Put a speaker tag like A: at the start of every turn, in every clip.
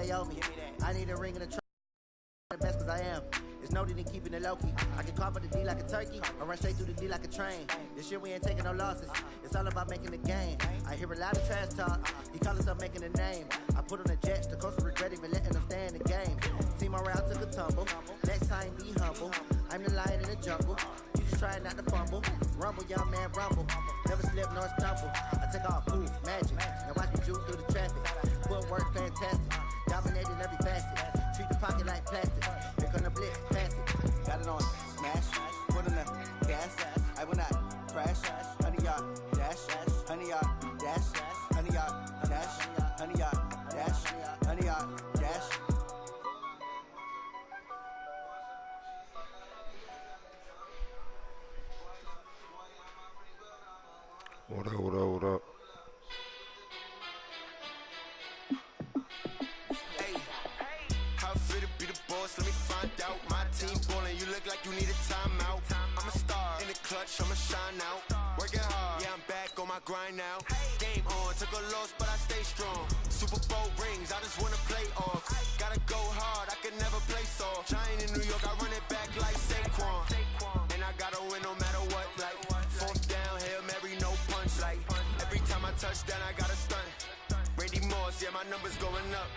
A: they owe me. I need a ring in the the best cause I am. It's no need in keeping it low-key. I can carve up the D like a turkey or run straight through the D like a train. This year we ain't taking no losses. It's all about making the game. I hear a lot of trash talk. He call himself making a name. I put on the Jets. The coach will regret even letting them stay in the game. Team around took a tumble. Next time be humble. I'm the lion in the jungle. You just trying not to fumble. Rumble, young man, rumble. Never slip nor stumble. I take off proof, magic. Now watch me juke through the traffic. Footwork fantastic. Dominating every facet. Treat the pocket like plastic. Here come the blitz, pass it. Got it on smash. Put in the gas. I will not crash. 100 yard dash. 100 yard dash. 100 yard dash. 100 yard dash. 100 yard dash.
B: What up, what up, what up?
C: Hey, how fit to be the boss? Let me find out. My team ballin', you look like you need a timeout. I'm a star in the clutch, I'ma shine out. Working hard, yeah, I'm back on my grind now. Game on, took a loss, but I stay strong. Super Bowl rings, I just wanna play off. Gotta go hard, I can never play soft. Giant in New York, I run it back like Saquon. And I gotta win no matter what, like fourth down, Hail Mary, no punch, like every time I touch down, I gotta stunt. Randy Moss, yeah, my numbers going up.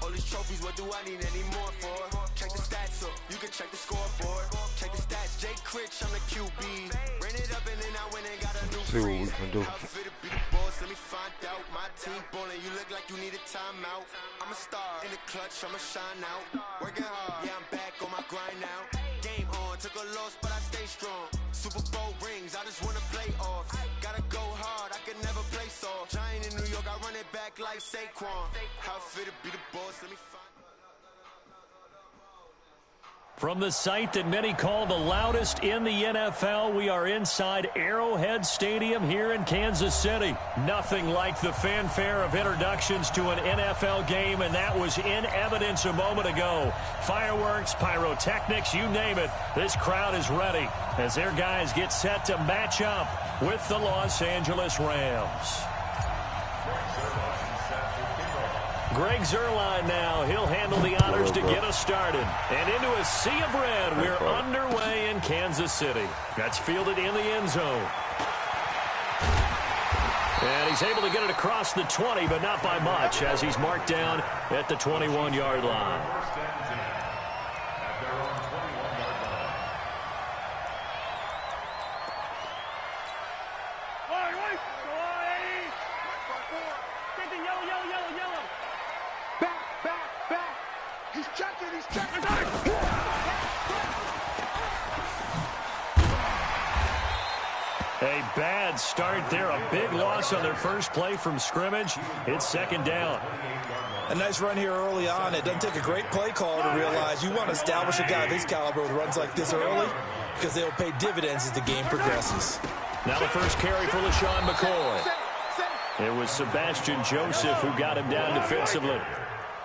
C: All these trophies, what do I need any more for? Check the stats up, you can check the scoreboard. Check the stats, Jay Critch, I'm the QB. Ran it up and then I went and got a new
B: See what we can do.
C: How fit to be the boss, let me find out. My team ballin', you look like you need a timeout. I'm a star in the clutch, I'ma shine out. Working hard, yeah, I'm back on my grind now. Game on, took a loss, but I stay strong. Super Bowl rings, I just wanna play off. Gotta go hard, I can never play soft. Giant in New York, I run it back like Saquon. How fit to be the boss, let me find.
D: From the site that many call the loudest in the NFL, we are inside Arrowhead Stadium here in Kansas City. Nothing like the fanfare of introductions to an NFL game, and that was in evidence a moment ago. Fireworks, pyrotechnics, you name it. This crowd is ready as their guys get set to match up with the Los Angeles Rams. Greg Zuerlein now. He'll handle the honors to get us started. And into a sea of red, we're underway in Kansas City. That's fielded in the end zone. And he's able to get it across the 20, but not by much, as he's marked down at the 21-yard line. A bad start there, a big loss on their first play from scrimmage. It's second down.
E: A nice run here early on. It doesn't take a great play call to realize you want to establish a guy of his caliber with runs like this early because they'll pay dividends as the game progresses.
D: Now the first carry for LaShawn McCoy. It was Sebastian Joseph who got him down defensively.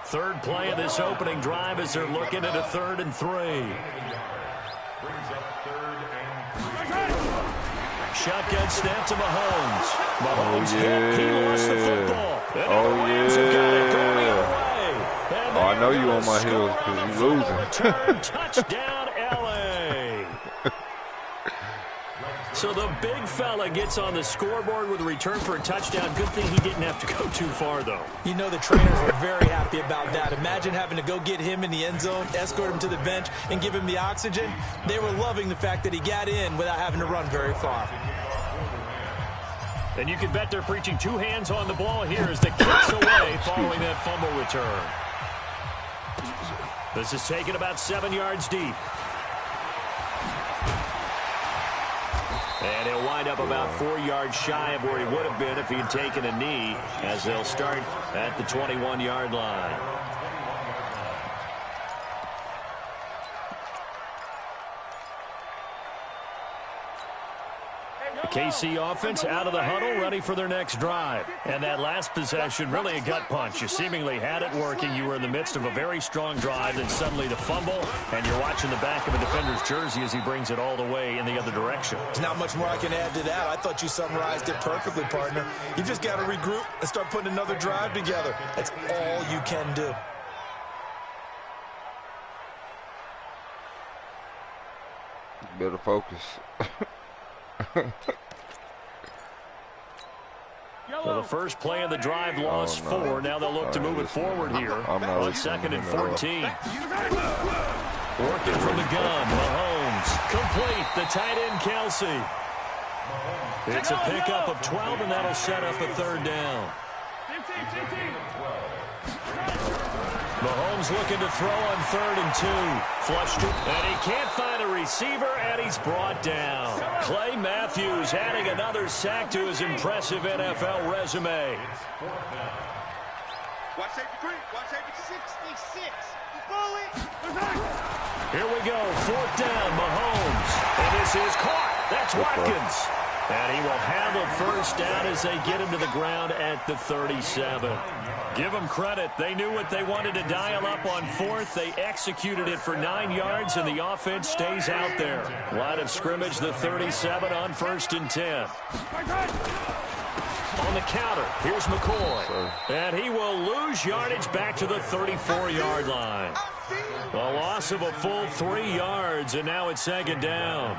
D: Third play of this opening drive as they're looking at a 3rd and 3. Shotgun snap to Mahomes. Mahomes hit. He lost the football. And the Rams have got it going the other way.
B: Oh, I know you on my heels because you losing.
D: Return touchdown, LA. So the big fella gets on the scoreboard with a return for a touchdown. Good thing he didn't have to go too far, though.
E: You know the trainers were very happy about that. Imagine having to go get him in the end zone, escort him to the bench, and give him the oxygen. They were loving the fact that he got in without having to run very far.
D: And you can bet they're preaching two hands on the ball here as the kick's away following that fumble return. This is taken about 7 yards deep. And he'll wind up about 4 yards shy of where he would have been if he had taken a knee, as they'll start at the 21-yard line. KC offense out of the huddle, ready for their next drive. And that last possession, really a gut punch. You seemingly had it working. You were in the midst of a very strong drive, then suddenly the fumble, and you're watching the back of a defender's jersey as he brings it all the way in the other direction.
E: There's not much more I can add to that. I thought you summarized it perfectly, partner. You just got to regroup and start putting another drive together. That's all you can do.
B: Better focus.
D: So the first play of the drive lost 4. Now they'll look to move it forward here on 2nd and 14. Working from the gun, Mahomes. Complete, the tight end, Kelsey. It's a pickup of 12, and that'll set up a 3rd down. Mahomes looking to throw on 3rd and 2. Flushed it, and he can't find a receiver, and he's brought down. Clay Matthews adding another sack to his impressive NFL resume.
F: Watch safety 3. Watch safety 66.
D: Here we go, 4th down, Mahomes. And this is caught. That's Watkins. And he will handle 1st down as they get him to the ground at the 37. Give them credit. They knew what they wanted to dial up on 4th. They executed it for 9 yards, and the offense stays out there. Line of scrimmage, the 37 on 1st and 10. On the counter, here's McCoy. And he will lose yardage back to the 34-yard line. A loss of a full 3 yards, and now it's 2nd down.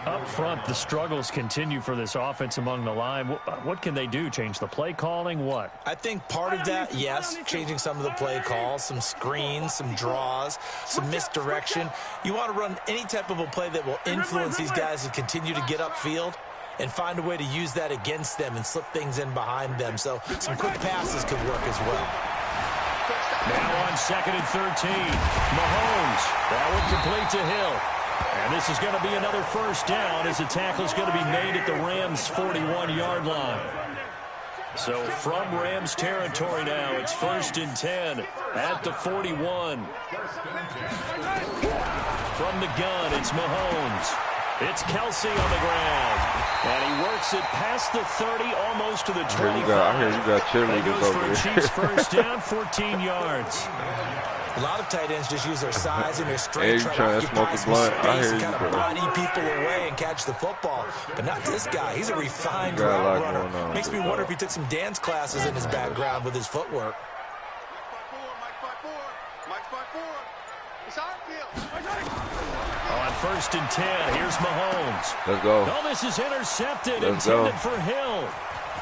D: Up front, the struggles continue for this offense among the line. What can they do? Change the play calling? What?
E: I think part of that, yes, changing some of the play calls, some screens, some draws, some misdirection. You want to run any type of a play that will influence these guys to continue to get upfield and find a way to use that against them and slip things in behind them. So some quick passes could work as well.
D: Now on 2nd and 13, Mahomes. That one complete to Hill. And this is going to be another 1st down as the tackle is going to be made at the Rams' 41-yard line. So from Rams territory now, it's 1st and 10 at the 41. From the gun, it's Mahomes. It's Kelsey on the ground. And he works it past the 30, almost to the 25.
B: I hear you got cheerleaders over
D: there. Chiefs 1st down, 14 yards.
E: A lot of tight ends just use their size and their strength,
B: trying to smoke a blunt. I hear you,
E: kind of body people away and catch the football. But not this guy. He's a refined route runner. Makes me wonder if he took some dance classes in his background with his footwork.
D: On 1st and 10, here's Mahomes.
B: Let's go.
D: Oh, this is intercepted, intended for Hill.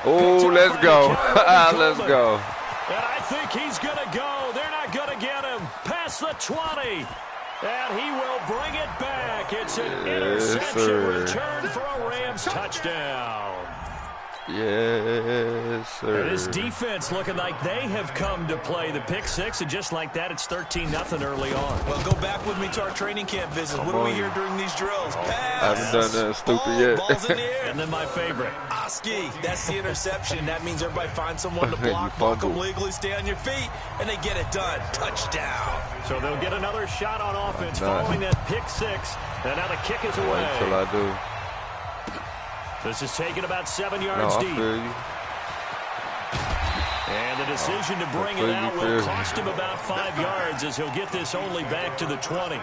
B: Oh, let's go. Let's go.
D: And I think he's going to go. They're not going to get him. Past the 20. And he will bring it back. It's an interception return for a Rams touchdown.
B: Yes, sir.
D: And this defense looking like they have come to play the pick 6, and just like that, it's 13-0 early on.
E: Well, go back with me to our training camp visit. What do we hear during these drills? Pass.
B: I haven't done that stupid yet.
E: Balls in the air.
D: And then my favorite.
E: Oski. That's the interception. That means everybody finds someone to block them legally, stay on your feet, and they get it done. Touchdown.
D: So they'll get another shot on offense following that pick 6. And now the kick is away.
B: Wait till I do.
D: This is taken about 7 yards deep. And the decision to bring it out will cost him about 5 yards as he'll get this only back to the 20.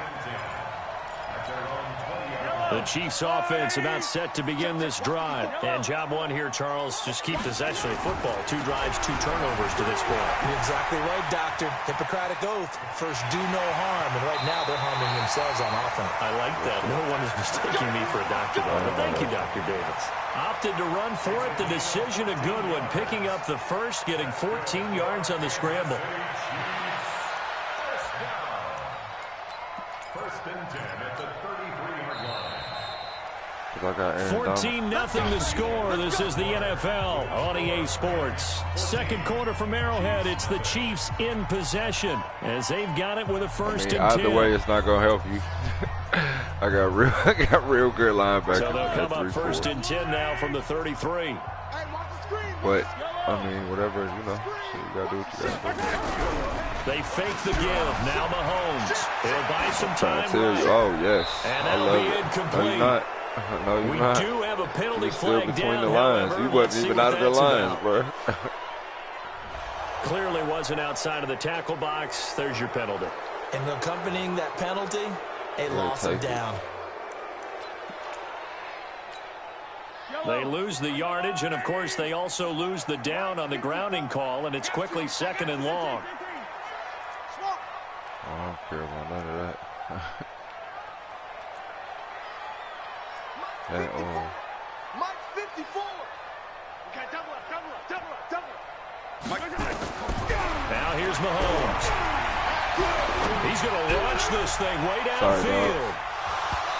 D: The Chiefs offense about set to begin this drive. And job one here, Charles, just keep possession of football. 2 drives, 2 turnovers to this point.
E: You're exactly right, Doctor. Hippocratic oath. First, do no harm. And right now, they're harming themselves on offense.
D: I like that. No one is mistaking me for a doctor, though. But thank you, Dr. Davis. Opted to run for it. The decision a good one. Picking up the first, getting 14 yards on the scramble.
G: First and 10 at the 33-yard line.
D: 14-0 the score. This is the NFL on EA Sports. Second quarter from Arrowhead. It's the Chiefs in possession as they've got it with a first and 10.
B: Either way, it's not gonna help you. I got real good linebackers.
D: So they'll come up first and 10 now from the 33.
B: But I mean, whatever, you know, so you gotta do what you gotta do.
D: They fake the give. Now Mahomes. He'll buy some time.
B: Oh yes,
D: and
B: I love it.
D: Incomplete.
B: No, you're not. No, you're not.
D: We do have a penalty
B: still
D: flag
B: between
D: down.
B: the lines.
D: However,
B: You wasn't even out of the lines, bro.
D: Clearly wasn't outside of the tackle box. There's your penalty.
E: And accompanying that penalty, a loss of down.
D: They lose the yardage, and, of course, they also lose the down on the grounding call, and it's quickly 2nd and long.
B: I don't care about none of that.
F: Mike 54. Okay, double up.
D: Now here's Mahomes. He's going to launch this thing way downfield.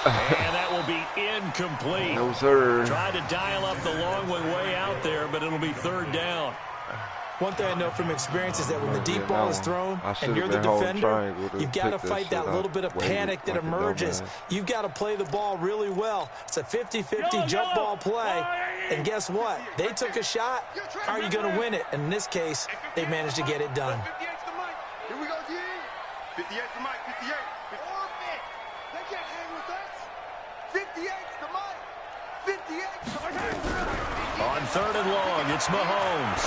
D: And that will be incomplete.
B: No, sir.
D: Tried to dial up the long one way out there, but it'll be third down.
E: One thing I know from experience is that when the deep ball is thrown and you're the defender, you've got to fight that little bit of panic that emerges. You've got to play the ball really well. It's a 50-50 jump ball play. And guess what? They took a shot. How are you going to win it? And in this case, they managed to get it done.
F: 58's the mic. Here we go, G. 58's the mic. 58. Orbit. They can't hang with us. 58's the mic. 58's the mic.
D: On third and long, it's Mahomes.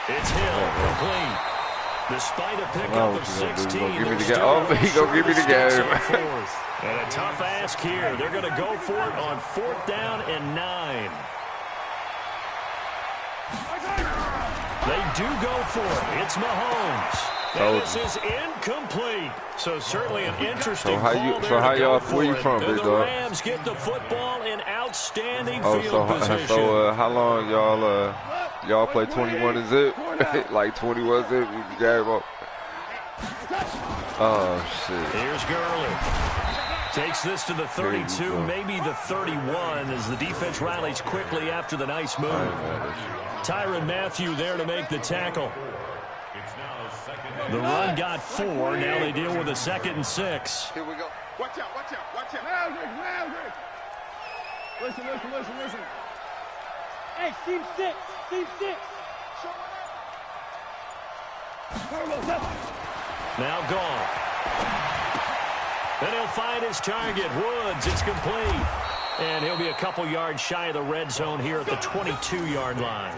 D: It's Hill, complete. Despite a pickup of 16,
B: he gonna give me the game.
D: And a tough ask here. They're going to go for it on 4th down and 9. They do go for it. It's Mahomes. And this is incomplete. So certainly an interesting call there.
B: So how y'all, where you from, big
D: dog? The Rams get the football in outstanding field position.
B: So how long y'all play 21 and zip? Like 21 zip? Oh, shit.
D: Here's Gurley. Takes this to the 32, maybe the 31, as the defense rallies quickly after the nice move. Tyrann Mathieu there to make the tackle. The run got 4. Now they deal with a 2nd and 6.
F: Here we go. Watch out.
H: Loudry. Listen. Hey, team 6.
D: Now gone. Then he'll find his target. Woods, it's complete. And he'll be a couple yards shy of the red zone here at the 22-yard line.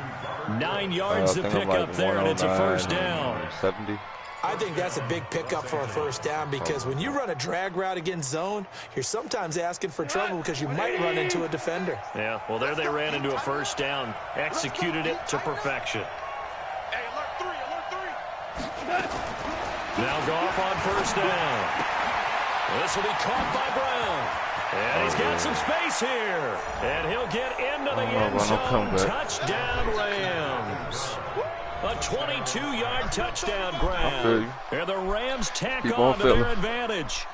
D: 9 yards to pick up there, and it's a first down.
B: 70.
E: I think that's a big pickup for a first down because when you run a drag route against zone, you're sometimes asking for trouble because you might run into a defender.
D: Yeah, well, there they ran into a first down. Executed it to perfection.
F: Hey, alert 3.
D: Now Goff on first down. This will be caught by Brown. And he's got some space here. And he'll get into the end zone. Touchdown, Rams. A 22-yard touchdown grab. And the Rams tack on to their advantage.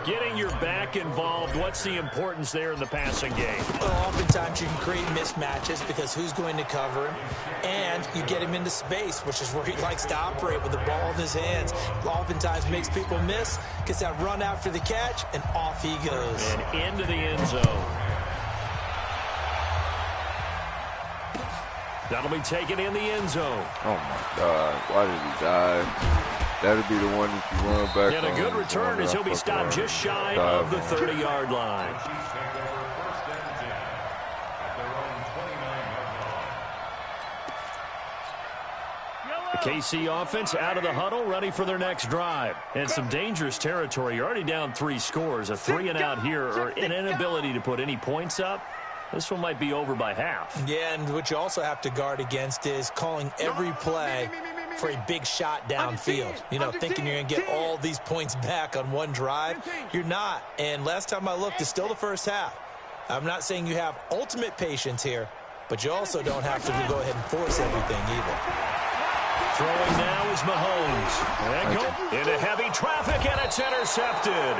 D: Getting your back involved, what's the importance there in the passing game?
E: Well, oftentimes you can create mismatches because who's going to cover him, and you get him into space, which is where he likes to operate with the ball in his hands. Oftentimes makes people miss, gets that run after the catch, and off he goes.
D: And into the end zone. That'll be taken in the end zone.
B: Oh, my God. Why did he dive? That'll be the one that you run back.
D: And a good return as he'll be stopped just shy of the 30-yard line. The KC offense out of the huddle, ready for their next drive. And some dangerous territory. You're already down 3 scores. A 3-and-out here, or an inability to put any points up. This one might be over by half.
E: Yeah, and what you also have to guard against is calling every play for a big shot downfield. You know, thinking you're going to get all these points back on one drive. You're not. And last time I looked, it's still the first half. I'm not saying you have ultimate patience here, but you also don't have to go ahead and force everything either.
D: Throwing now is Mahomes. And go into heavy traffic, and it's intercepted.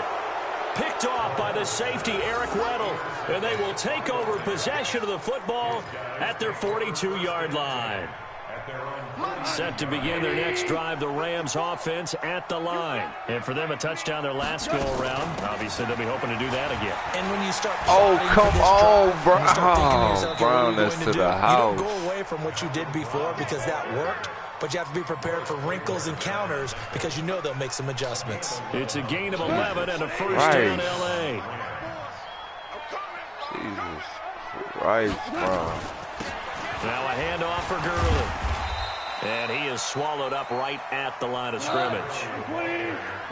D: Picked off by the safety, Eric Weddle. And they will take over possession of the football at their 42-yard line. Set to begin their next drive, the Rams offense at the line. And for them, a touchdown their last go-around. Obviously, they'll be hoping to do that again.
E: And when you start
B: come on, Brown. Brown, that's to the house.
E: You don't go away from what you did before because that worked. But you have to be prepared for wrinkles and counters because you know they'll make some adjustments.
D: It's a gain of 11 and a first down L.A.
B: Jesus Christ, Brown.
D: Now a handoff for Gurley. And he is swallowed up right at the line of scrimmage.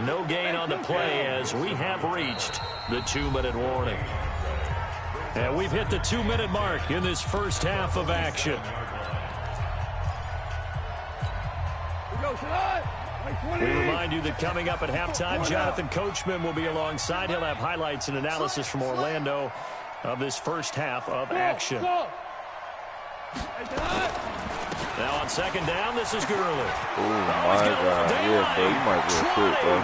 D: No gain on the play as we have reached the 2-minute warning. And we've hit the 2-minute mark in this first half of action. We remind you that coming up at halftime, Jonathan Coachman will be alongside. He'll have highlights and analysis from Orlando of this first half of action. Now on second down, this is Gurley.
B: Oh, my God. Yeah, bro. You might as well quit, bro.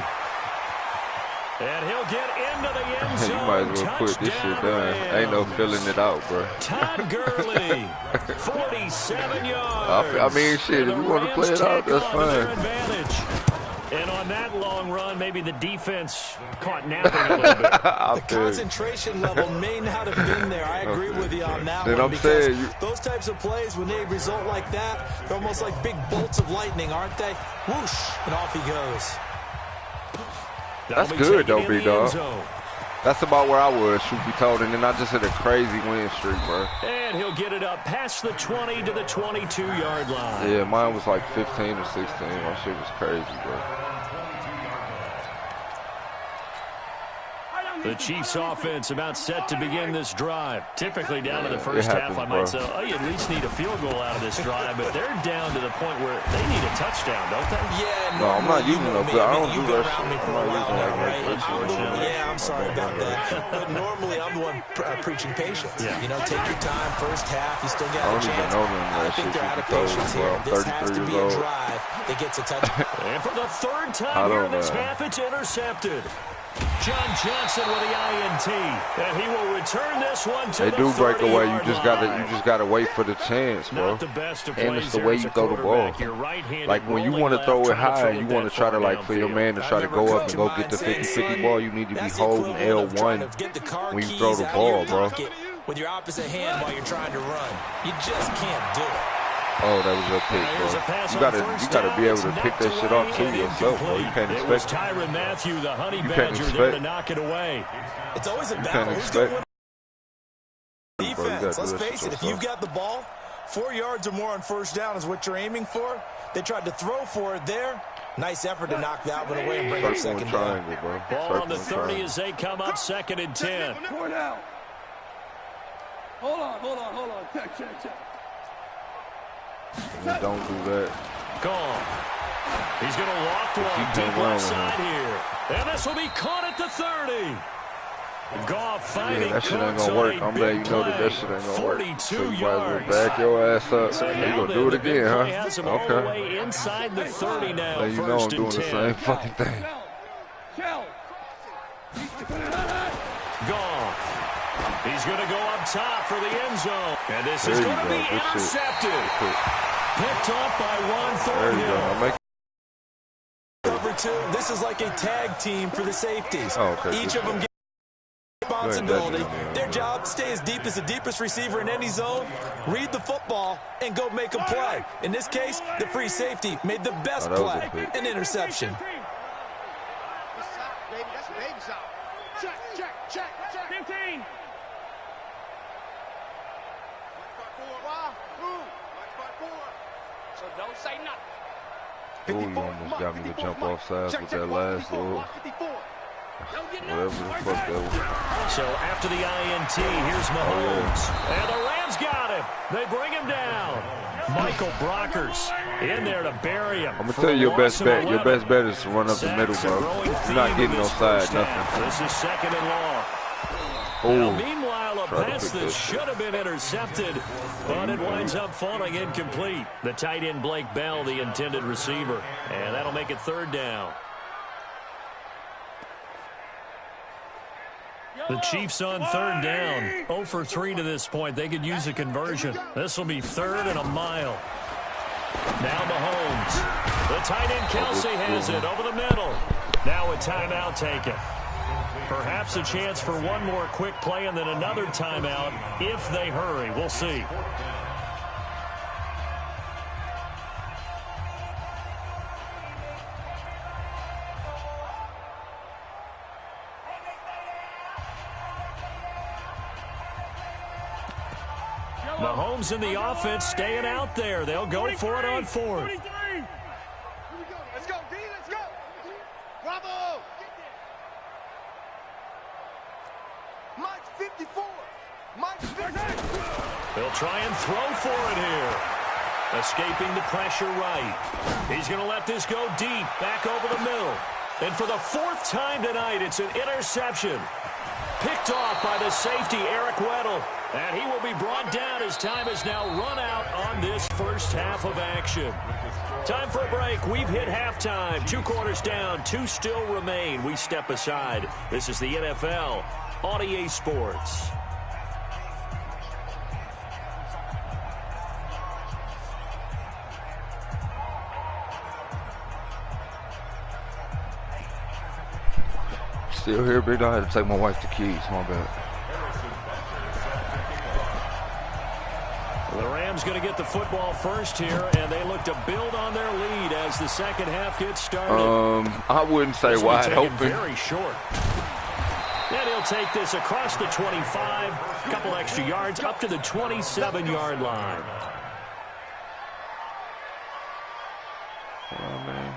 D: And he'll get into the end zone.
B: You might as well quit this shit done. Ain't no filling it out, bro.
D: Todd Gurley, 47 yards.
B: I mean, shit, if you want to play it out, that's fine.
D: And on that long run, maybe the defense caught napping a little bit.
E: The concentration level may not have been there. I agree with you on that one. Because those types of plays, when they result like that, they're almost like big bolts of lightning, aren't they? Whoosh, and off he goes.
B: That's good, though, B-Dog. That's about where I was, truth be told. And then I just hit a crazy win streak, bro.
D: And he'll get it up past the 20 to the 22-yard line.
B: Yeah, mine was like 15 or 16. My shit was crazy, bro.
D: The Chiefs offense about set to begin this drive. Typically down to the first half, I might say, oh, you at least need a field goal out of this drive, but they're down to the point where they need a touchdown, don't they?
E: Yeah,
B: no, I'm not using it, but I don't do that shit.
E: I'm not using it. Yeah, I'm sorry about that. But normally I'm the one preaching patience. Yeah. You know, take your time, first half, you still got a chance. I think they're out of patience here. This has to be a drive that gets a touchdown.
D: And for the third time here in this half, it's intercepted. John Johnson with the INT, and he will return this one to
B: the 30-yard line. They do break away. You just gotta wait for the chance, bro.
D: Not the best of
B: and it's the way you throw the ball. Like when you want to throw it high, you want to try to like for your man to try to go up and go get the 50-50 ball. You need to be holding L1 when you throw the ball, bro.
E: With your opposite hand while you're trying to run, you just can't do it.
B: Oh, that was a pick, bro. You gotta be able to pick that shit off to yourself, bro. You can't expect.
D: It was Tyrann Mathieu, the Honey Badger, there to knock it away.
E: It's always a battle. Who's going to win defense? Let's face it. If you've got the ball, 4 yards or more on first down is what you're aiming for. They tried to throw for it there. Nice effort to knock that one away and bring up second down.
D: Ball on the 30 as they come up second and 10.
H: Hold on. Check.
B: Don't do that.
D: Gone. He's going to loft one deep left side here. And this will be caught at the 30. Goff fighting.
B: Yeah, that shit ain't going to work. I'm letting you know that shit ain't going to work. So you might as well back your ass up. So you going to do it again, huh?
D: Okay. Inside the 30 now.
B: Let you know I'm doing the same fucking thing.
D: Goff. He's going to go up top for the end zone. And this is going to be intercepted. Picked off by Juan Thornhill.
E: Cover two. This is like a tag team for the safeties.
B: Oh, okay.
E: Each of them gets responsibility. Their job, stay as deep as the deepest receiver in any zone, read the football, and go make a play. In this case, the free safety made the best play, an interception.
H: Check. 15. So don't say nothing.
B: Oh, you almost got me to jump off sides with that last little. Whatever the fuck that was.
D: So after the INT, here's Mahomes. And the Rams got him. They bring him down. Michael Brockers in there to bury him.
B: I'm going to tell you your best bet. Your best bet is to run up the middle, bro. You're not getting no side, nothing.
D: This is second and long. Now, meanwhile, a pass that should have been intercepted, but it winds up falling incomplete. The tight end, Blake Bell, the intended receiver. And that'll make it third down. The Chiefs on third down. 0 for 3 to this point. They could use a conversion. This will be third and a mile. Now Mahomes. The tight end, Kelsey, has it over the middle. Now a timeout taken. Perhaps a chance for one more quick play and then another timeout if they hurry. We'll see. Mahomes in the offense staying out there. They'll go for it on fourth.
F: Let's go, D, let's go. Bravo. Mike's 54. Mike's 54.
D: They'll try and throw for it here. Escaping the pressure right. He's going to let this go deep, back over the middle. And for the fourth time tonight, it's an interception. Picked off by the safety, Eric Weddle. And he will be brought down as time has now run out on this first half of action. Time for a break. We've hit halftime. 2 quarters down, 2 still remain. We step aside. This is the NFL on EA Sports.
B: Still here, big dog. I had to take my wife the keys. My bad.
D: The Rams going to get the football first here, and they look to build on their lead as the second half gets started.
B: I wouldn't say wide open.
D: Very short. And he'll take this across the 25, a couple extra yards up to the 27-yard line.
B: Oh, man.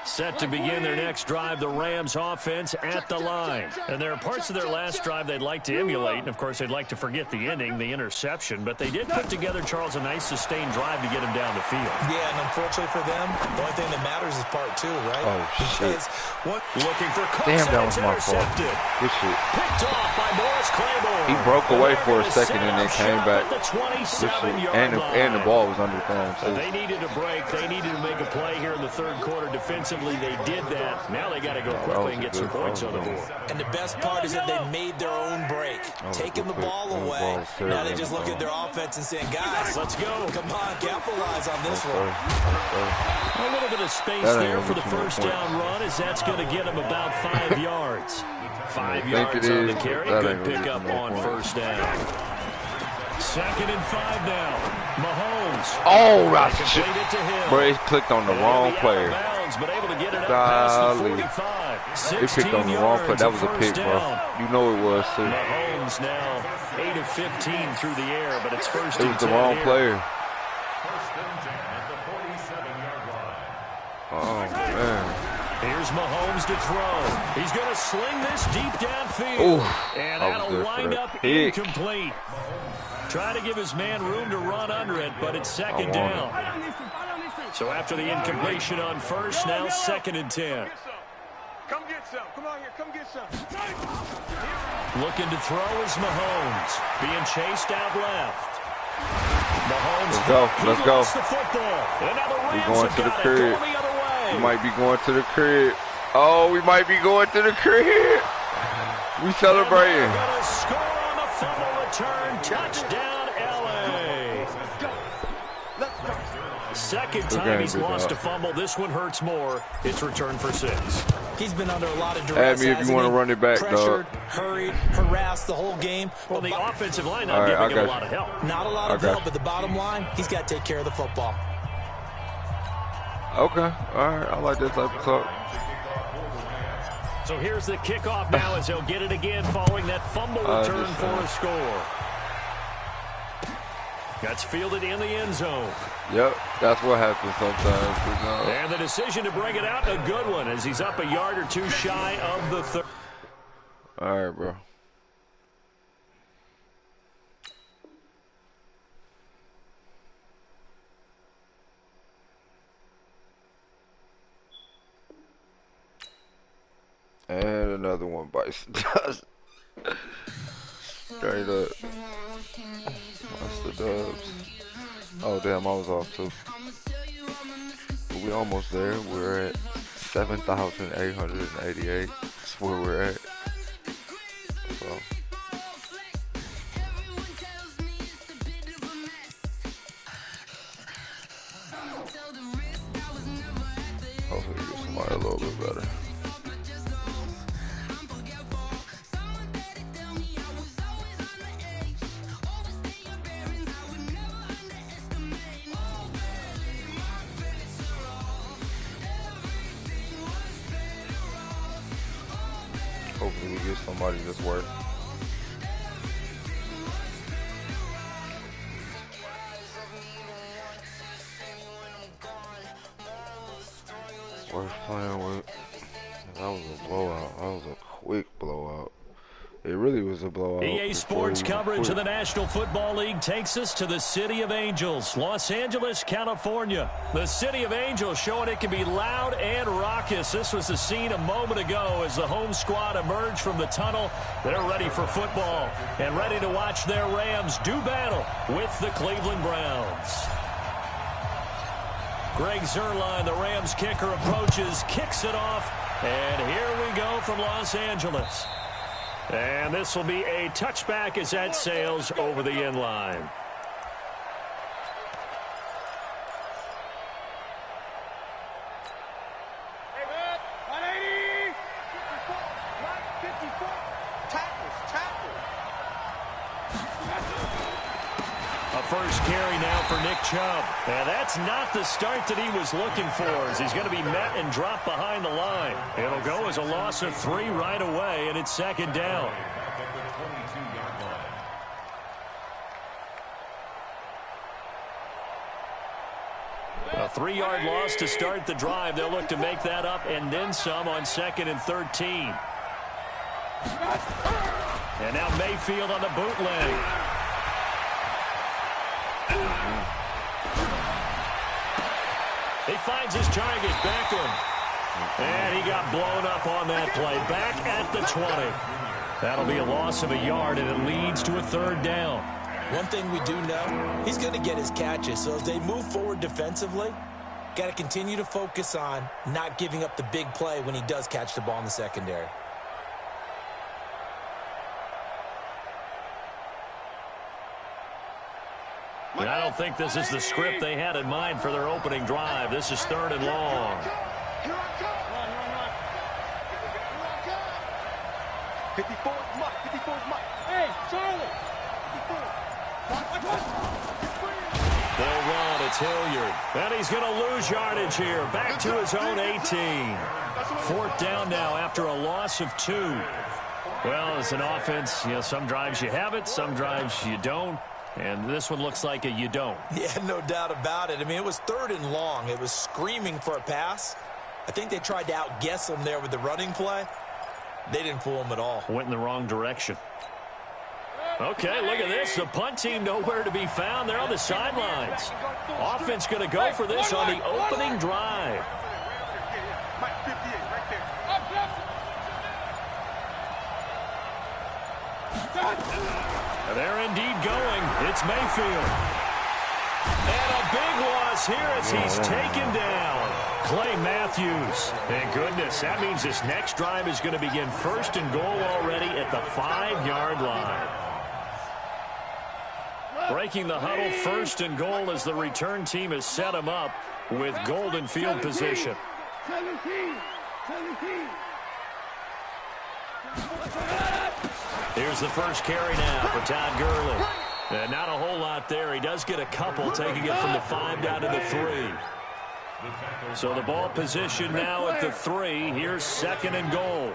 D: Set to begin their next drive, the Rams offense at the line. And there are parts of their last drive they'd like to emulate. And, of course, they'd like to forget the ending, the interception. But they did put together, Charles, a nice sustained drive to get him down the field.
E: Yeah, and unfortunately for them, the only thing that matters is part 2, right?
B: Oh, shit.
D: Looking for Cooks.
B: Damn, that was my fault. Good shit.
D: Picked off by Morris Claiborne.
B: He broke away for a second and then came back.
D: The 27-yard line.
B: And the ball was under thrown, too.
D: They needed a break. They needed to make a play here in the third quarter. Defensively, they did that. Now they got to go quickly and get some points on the board.
E: And the best part is that they made their own break, taking the ball away. Now they just look at their offense and saying, guys,
D: let's go.
E: Come on, capitalize on this one.
D: A little bit of space there for the first down run, as that's going to get him about 5 yards. 5 yards on the carry. Good pickup on first down. 2nd and 5 now. Mahomes.
B: Oh, that's shit. Bro, he clicked on the wrong player.
D: But able to get it up past the 45.
B: He picked on the wrong play. That was a pick, bro. You know it was, too.
D: Mahomes now 8 of 15 through the air, but it's first
B: and 10. It was the wrong player. Oh, man.
D: Here's Mahomes to throw. He's going to sling this deep downfield.
B: Ooh,
D: and that'll wind up incomplete. Try to give his man room to run under it, but it's 2nd down. So after the incompletion on first, now 2nd and 10.
F: Come get some. Come on here. Come get some.
D: Looking to throw is Mahomes. Being chased out left. Mahomes.
B: Let's go.
D: The football. And now the Rams
B: We're going to the crib.
D: the other way.
B: We might be going to the crib. Oh, we might be going to the crib. We celebrating.
D: And they're going to score on the fumble return. Touchdown, LA.
F: Let's go.
D: Second time he's lost a fumble. This one hurts more. It's returned for 6.
E: He's been under a lot of duress.
B: Add me if you want to run it back,
E: pressured,
B: dog.
E: hurried, harassed the whole game.
D: Well, the offensive line not giving him a lot of help.
E: Not a lot of help, but the bottom line, he's got to take care of the football.
B: Okay. All right. I like that type of talk.
D: So here's the kickoff now as he'll get it again following that fumble return for a score. That's fielded in the end zone.
B: Yep, that's what happens sometimes.
D: And the decision to bring it out, a good one, as he's up a yard or two shy of the third.
B: All right, bro. And another one bites the dust. Straight up. That's the dubs. Oh, damn, I was off too. But we almost there. We're at 7,888. That's where we're at. So. Hopefully we get somebody a little bit better. Hopefully we get somebody that's worth. Worth playing with. That was a blowout. That was a quick blowout. It It really was a blowout.
D: EA Sports coverage of the National Football League takes us to the City of Angels, Los Angeles, California. The City of Angels showing it can be loud and raucous. This was the scene a moment ago as the home squad emerged from the tunnel. They're ready for football and ready to watch their Rams do battle with the Cleveland Browns. Greg Zuerlein, the Rams kicker, approaches, kicks it off, and here we go from Los Angeles. And this will be a touchback as that sails over the end line. A first carry now for Nick Chubb. And that's not the start that he was looking for, as he's going to be met and dropped behind the line. It'll go as a loss of 3 right away, and it's second down. A 3-yard loss to start the drive. They'll look to make that up and then some on 2nd and 13. And now Mayfield on the bootleg. He finds his target, Beckham. And he got blown up on that play. Back at the 20. That'll be a loss of a yard, and it leads to a 3rd down.
E: One thing we do know, he's going to get his catches. So as they move forward defensively, got to continue to focus on not giving up the big play when he does catch the ball in the secondary.
D: And I don't think this is the script they had in mind for their opening drive. This is 3rd and long.
F: Here I come. 54 is Mike. 54 is Mike. Hey, Charlie. 54.
D: They'll run. It's Hilliard. And he's going to lose yardage here. Back to his own 18. 4th down now after a loss of 2. Well, as an offense, you know, some drives you have it, some drives you don't. And this one looks like a you don't.
E: Yeah, no doubt about it. I mean, it was 3rd and long. It was screaming for a pass. I think they tried to outguess him there with the running play. They didn't fool him at all.
D: Went in the wrong direction. Okay, look at this. The punt team nowhere to be found. They're on the sidelines. Offense going to go for this on the opening drive.
F: Mike, 58, right there.
D: They're indeed going. It's Mayfield. And a big loss here as he's taken down. Clay Matthews. Thank goodness. That means this next drive is going to begin 1st and goal already at the 5-yard line. Breaking the huddle, 1st and goal as the return team has set him up with golden field position.
H: 17.
D: Here's the first carry now for Todd Gurley. And not a whole lot there. He does get a couple, taking it from the 5 down to the 3. So the ball position now at the 3. Here's 2nd and goal.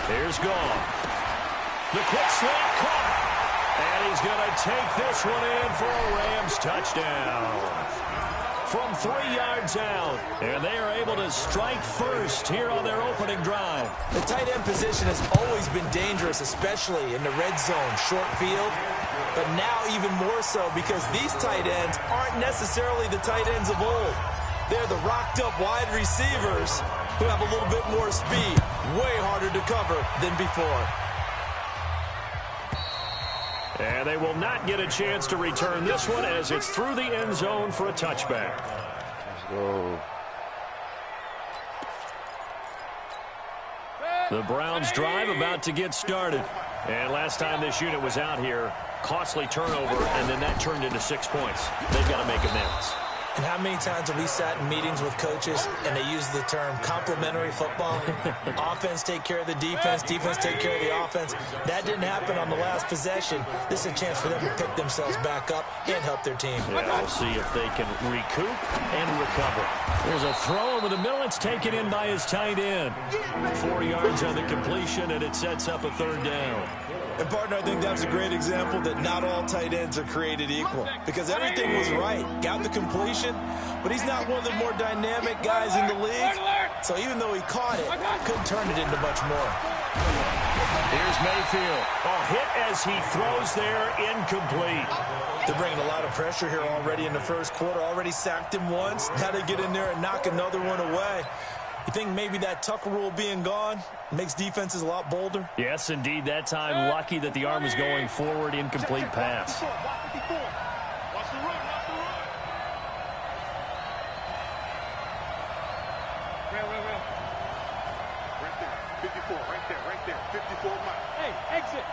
D: Here's Goff. The quick slant caught. And he's going to take this one in for a Rams touchdown. From 3 yards out, and they are able to strike first here on their opening drive.
E: The tight end position has always been dangerous, especially in the red zone, short field. But now even more so because these tight ends aren't necessarily the tight ends of old. They're the rocked-up wide receivers who have a little bit more speed, way harder to cover than before.
D: And they will not get a chance to return this one as it's through the end zone for a touchback.
B: Let's go.
D: The Browns drive about to get started. And last time this unit was out here, costly turnover, and then that turned into 6 points. They've got to make amends.
E: And how many times have we sat in meetings with coaches and they use the term complementary football? Offense take care of the defense, defense take care of the offense. That didn't happen on the last possession. This is a chance for them to pick themselves back up and help their team.
D: Yeah, we'll see if they can recoup and recover. There's a throw over the middle. It's taken in by his tight end. 4 yards on the completion, and it sets up a 3rd down.
E: And, partner, I think that was a great example that not all tight ends are created equal because everything was right. Got the completion. completion, but he's not one of the more dynamic guys in the league. So even though he caught it, couldn't turn it into much more.
D: Here's Mayfield. A hit as he throws there, incomplete.
E: They're bringing a lot of pressure here already in the first quarter. Already sacked him once. Now they get in there and knock another one away. You think maybe that Tucker rule being gone makes defenses a lot bolder?
D: Yes, indeed. That time, lucky that the arm was going forward. Incomplete pass.
F: Watch the run, watch the run. Real. Right there, 54, right there. 54, Mike.
H: Hey, exit.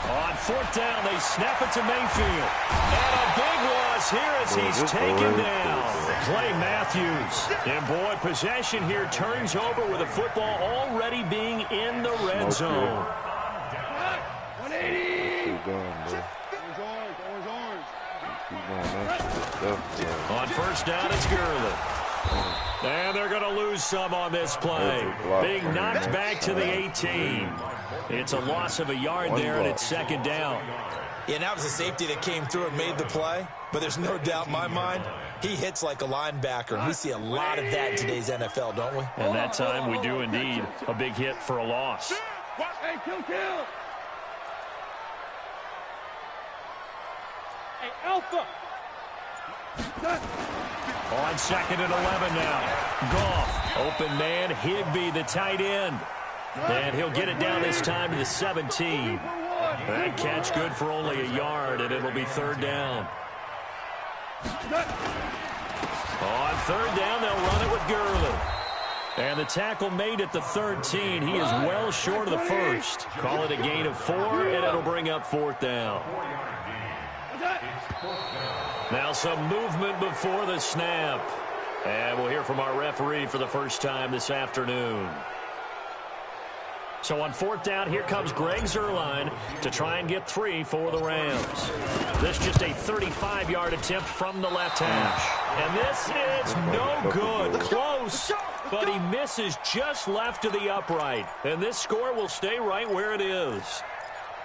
D: On fourth down, they snap it to Mayfield. And a big loss here as he's taken down. Clay Matthews. And boy, possession here turns over with the football already being in the red zone.
H: 180.
D: On first down, it's Gurley. And they're going to lose some on this play. Being knocked back to the 18. It's a loss of a yard there, and it's second down.
E: Yeah, that was a safety that came through and made the play. But there's no doubt in my mind, he hits like a linebacker. And we see a lot of that in today's NFL, don't we?
D: And that time we do indeed. A big hit for a loss.
H: Hey, kill. Hey, Alpha.
D: On second and 11 now. Goff, open man, Higbee, the tight end. And he'll get it down this time to the 17. That catch good for only a yard, and it'll be third down. On third down, they'll run it with Gurley. And the tackle made at the 13. He is well short of the first. Call it a gain of 4, and it'll bring up fourth down. Now some movement before the snap. And we'll hear from our referee for the first time this afternoon. So on fourth down, here comes Greg Zuerlein to try and get 3 for the Rams. This just a 35-yard attempt from the left hash. And this is no good. Close, but he misses just left of the upright. And this score will stay right where it is.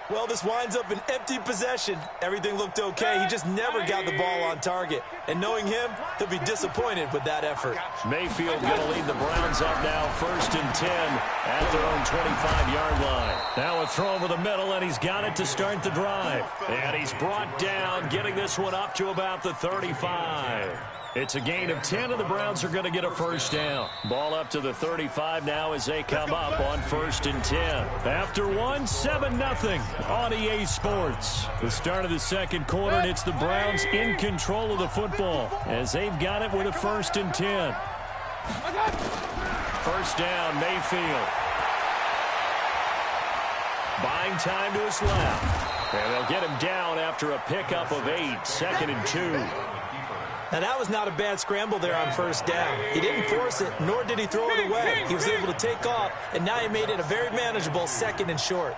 E: Well, this winds up an empty possession. Everything looked okay. He just never got the ball on target. And knowing him, he'll be disappointed with that effort.
D: Mayfield going to lead the Browns up now, 1st and 10 at their own 25-yard line. Now a throw over the middle, and he's got it to start the drive. And he's brought down, getting this one up to about the 35. It's a gain of 10, and the Browns are going to get a first down. Ball up to the 35 now as they come up on 1st and 10. After one, 7-0 on EA Sports. The start of the second quarter, and it's the Browns in control of the football as they've got it with a 1st and 10. First down, Mayfield. Buying time to his left. And they'll get him down after a pickup of 8, 2nd and 2.
E: Now, that was not a bad scramble there on first down. He didn't force it, nor did he throw it away. He was able to take off, and now he made it a very manageable 2nd and short.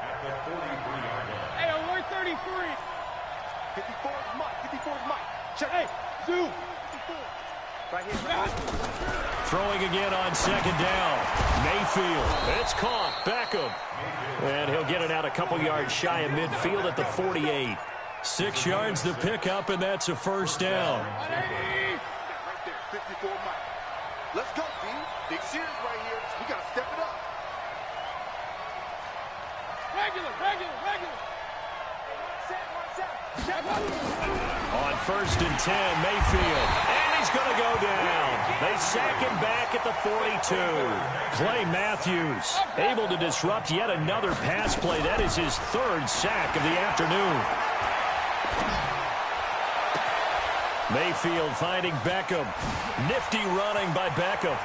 H: Hey, alert 33.
F: 54 is Mike. 54 is Mike. Check.
H: Hey, zoom.
F: Right here.
D: Throwing again on second down. Mayfield. It's caught. Beckham. And he'll get it out a couple yards shy of midfield at the 48. 6 yards to pick up, and that's a first down.
F: Right there. 54 Mike. Let's go, B. Big series right here. We got to step it up.
H: Regular.
D: On 1st and 10, Mayfield. And he's going to go down. They sack him back at the 42. Clay Matthews able to disrupt yet another pass play. That is his 3rd sack of the afternoon. Mayfield finding Beckham. Nifty running by Beckham.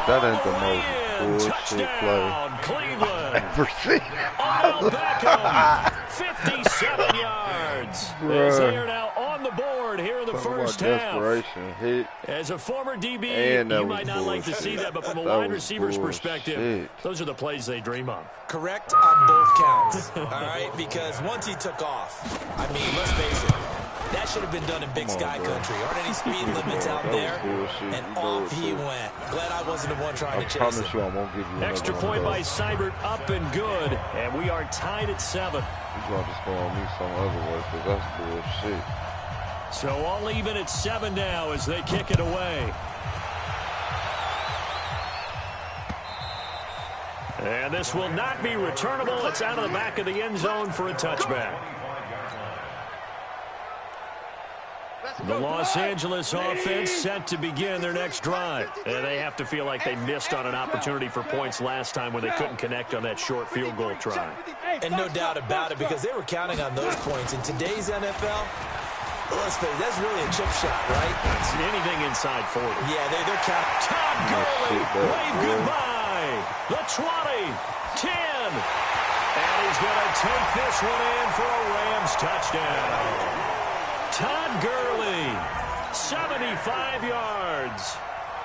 B: That ain't the most bullshit
D: Touchdown,
B: play
D: Cleveland.
B: ever seen.
D: Odell Beckham, 57 yards. As they are now on the board here in the first half.
B: Hit.
D: As a former DB,
B: And
D: you might not like to see that, but from a wide receiver's perspective, those are the plays they dream of.
E: Correct on both counts, all right? Because once he took off, I mean, let's face it, that should have been done in Big Sky country. Aren't any speed limits out there? And off he went. Glad I wasn't the one trying to chase it.
B: I won't give you
D: Extra point by Seibert, up and good, and we are tied at 7.
B: He's going to just go on me some other way, because that's bullshit.
D: So all even at 7 now as they kick it away. And this will not be returnable. It's out of the back of the end zone for a touchback. The Los Angeles offense set to begin their next drive. And they have to feel like they missed on an opportunity for points last time when they couldn't connect on that short field goal try.
E: And no doubt about it, because they were counting on those points. In today's NFL, let's face it, that's really a chip shot, right?
D: It's anything inside 40.
E: Yeah, they're counting.
D: Todd Gurley, wave goodbye. The 20, 10. And he's going to take this one in for a Rams touchdown. Todd Gurley, 75 yards.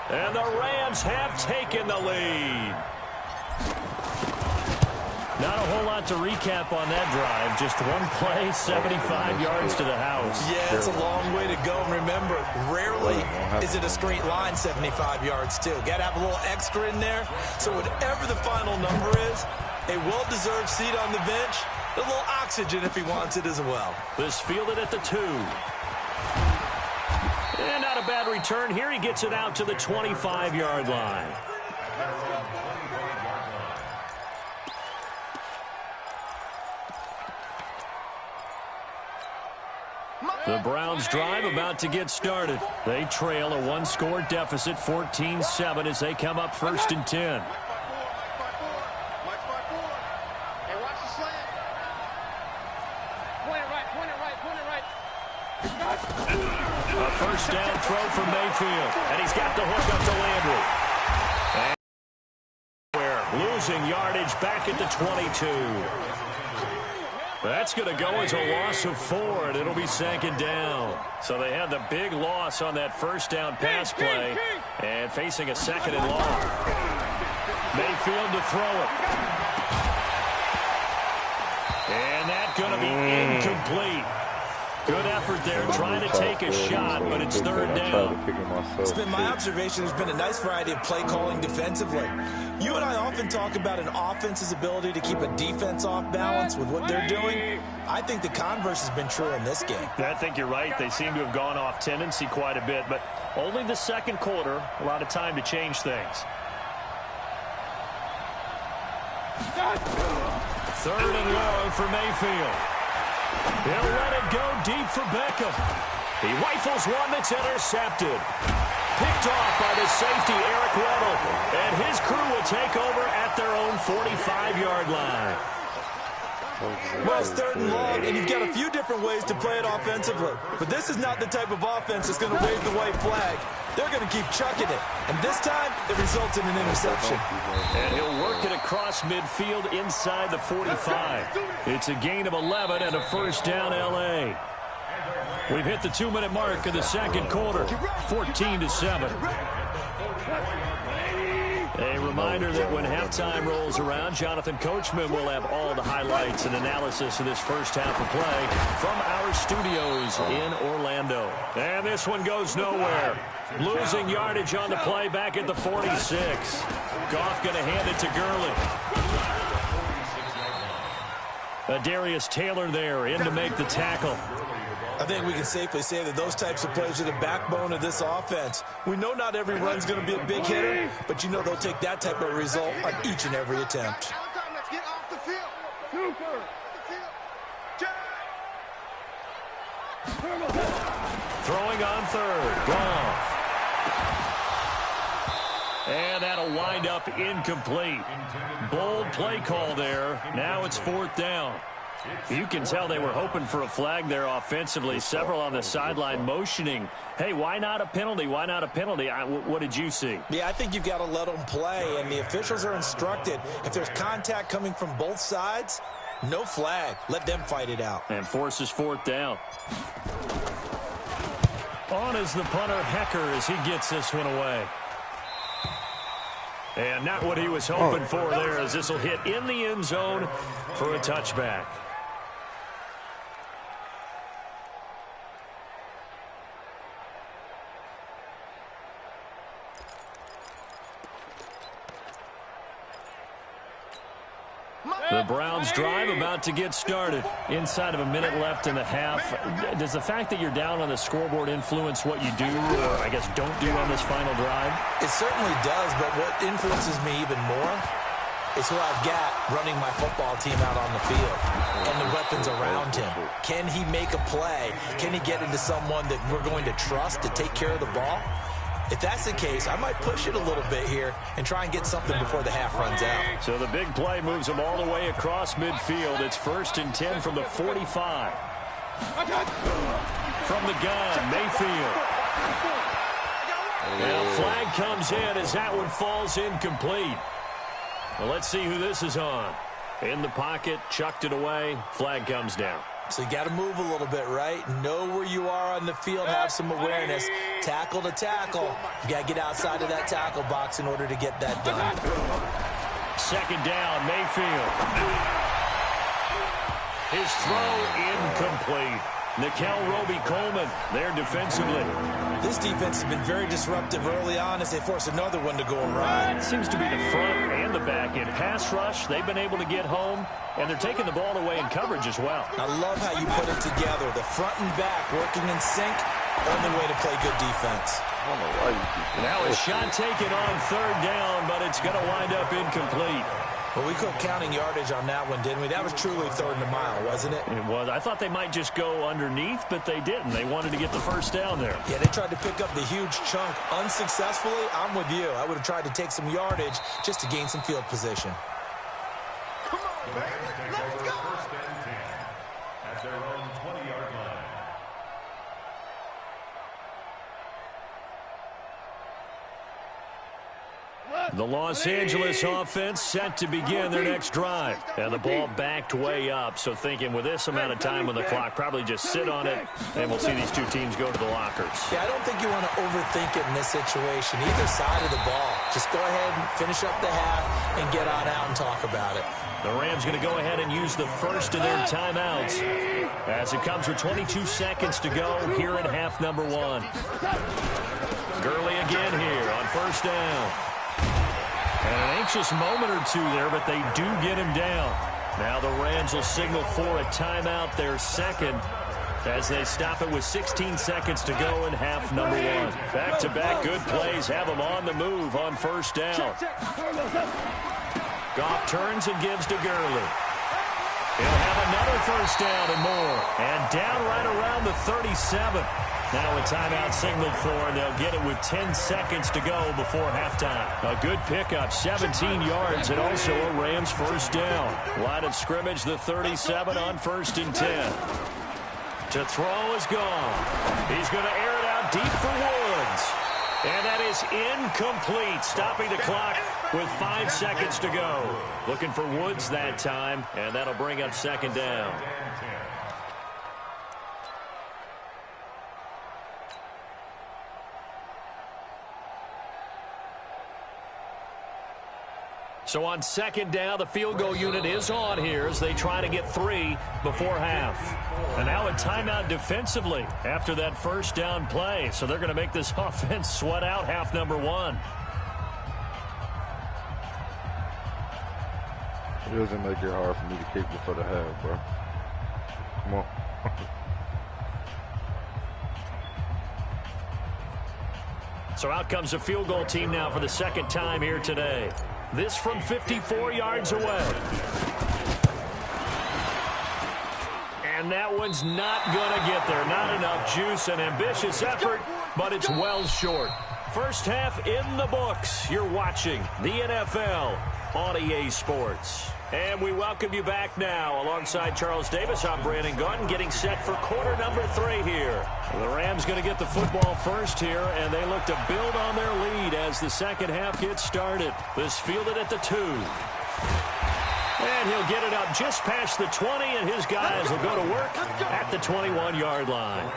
D: And the Rams have taken the lead. Not a whole lot to recap on that drive. Just one play, 75 yards to the house.
E: Yeah, it's a long way to go. And remember, rarely is it a straight line 75 yards, too. Got to have a little extra in there. So whatever the final number is, a well-deserved seat on the bench, a little oxygen if he wants it as well.
D: This fielded at the 2. And not a bad return here. He gets it out to the 25-yard line. The Browns drive about to get started. They trail a one-score deficit, 14-7, as they come up 1st and 10. A first down throw for Mayfield. And he's got the hook up to Landry. And losing yardage back at the 22. That's going to go as a loss of 4, and it'll be 2nd down. So they had the big loss on that first down pass play, and facing a 2nd and long. Mayfield to throw it. And that's going to be incomplete. Good effort there, trying to take a shot, but it's 3rd down.
E: It's been my observation there's been a nice variety of play calling defensively. You and I often talk about an offense's ability to keep a defense off balance with what they're doing. I think the converse has been true in this game.
D: I think you're right. They seem to have gone off tendency quite a bit, but only the 2nd quarter, a lot of time to change things. 3rd and long for Mayfield. He'll let it go deep for Beckham. He rifles one that's intercepted. Picked off by the safety, Eric Weddle. And his crew will take over at their own 45-yard line.
E: Well, it's 3rd and long, and you've got a few different ways to play it offensively. But this is not the type of offense that's going to wave the white flag. They're going to keep chucking it. And this time, it results in an interception.
D: And he'll work it across midfield inside the 45. It's a gain of 11 and a first down, L.A. We've hit the 2-minute mark of the 2nd quarter, 14-7. A reminder that when halftime rolls around, Jonathan Coachman will have all the highlights and analysis of this first half of play from our studios in Orlando. And this one goes nowhere. Losing yardage on the play back at the 46. Goff going to hand it to Gurley. Darius Taylor there in to make the tackle.
E: I think we can safely say that those types of plays are the backbone of this offense. We know not every run's going to be a big hitter, but you know they'll take that type of result on each and every attempt.
F: Let's get off the field. Super.
D: Throwing on 3rd. Goff. And that'll wind up incomplete. Bold play call there. Now it's 4th down. You can tell they were hoping for a flag there offensively. Several on the sideline motioning, hey, why not a penalty? Why not a penalty? What did you see?
E: Yeah, I think you've got to let them play, and the officials are instructed. If there's contact coming from both sides, no flag. Let them fight it out.
D: And forces 4th down. On is the punter, Hecker, as he gets this one away. And not what he was hoping for there, as this will hit in the end zone for a touchback. The Browns drive about to get started. Inside of a minute left in the half. Does the fact that you're down on the scoreboard influence what you do, or I guess don't do on this final drive?
E: It certainly does, but what influences me even more is who I've got running my football team out on the field and the weapons around him. Can he make a play? Can he get into someone that we're going to trust to take care of the ball? If that's the case, I might push it a little bit here and try and get something before the half runs out.
D: So the big play moves them all the way across midfield. It's 1st and 10 from the 45. From the gun, Mayfield. And a flag comes in as that one falls incomplete. Well, let's see who this is on. In the pocket, chucked it away, flag comes down.
E: So you got to move a little bit, right? Know where you are on the field, have some awareness. Tackle to tackle. You got to get outside of that tackle box in order to get that done.
D: 2nd down, Mayfield. His throw incomplete. Nickel Roby-Coleman there defensively.
E: This defense has been very disruptive early on as they force another one to go awry.
D: It seems to be the front and the back end. Pass rush, they've been able to get home, and they're taking the ball away in coverage as well.
E: I love how you put it together. The front and back working in sync. Only way to play good defense.
D: Now a shot taken on 3rd down, but it's going to wind up incomplete.
E: Well, we quit counting yardage on that one, didn't we? That was truly 3rd and a mile, wasn't it?
D: It was. I thought they might just go underneath, but they didn't. They wanted to get the 1st down there.
E: Yeah, they tried to pick up the huge chunk unsuccessfully. I'm with you. I would have tried to take some yardage just to gain some field position.
F: Come on, man. Let's go.
G: 1st and 10 at their own 20-yard line.
D: The Los Angeles offense set to begin their next drive. And the ball backed way up. So thinking with this amount of time on the clock, probably just sit on it, and we'll see these two teams go to the lockers.
E: Yeah, I don't think you want to overthink it in this situation, either side of the ball. Just go ahead and finish up the half and get on out and talk about it.
D: The Rams going to go ahead and use the first of their timeouts as it comes with 22 seconds to go here in half number 1. Gurley again here on 1st down. And an anxious moment or two there, but they do get him down. Now the Rams will signal for a timeout, their 2nd, as they stop it with 16 seconds to go in half number 1. Back-to-back good plays have them on the move on 1st down. Goff turns and gives to Gurley. He'll have another 1st down and more. And down right around the 37. Now a timeout signaled for, and they'll get it with 10 seconds to go before halftime. A good pickup, 17 yards, and also a Rams 1st down. Line of scrimmage, the 37 on 1st and 10. To throw is gone. He's going to air it out deep for Woods. And that is incomplete, stopping the clock with 5 seconds to go. Looking for Woods that time, and that'll bring up 2nd down. So on 2nd down, the field goal unit is on here as they try to get 3 before half. And now a timeout defensively after that 1st down play. So they're going to make this offense sweat out half number 1.
B: It doesn't make it hard for me to kick before the half, bro. Come on.
D: So out comes the field goal team now for the 2nd time here today. This from 54 yards away. And that one's not going to get there. Not enough juice, an ambitious effort, but it's well short. First half in the books. You're watching the NFL on EA Sports. And we welcome you back now. Alongside Charles Davis, I'm Brandon Gunn, getting set for quarter number 3 here. The Rams going to get the football first here, and they look to build on their lead as the 2nd half gets started. This fielded at the 2. And he'll get it up just past the 20, and his guys will go to work at the 21-yard line.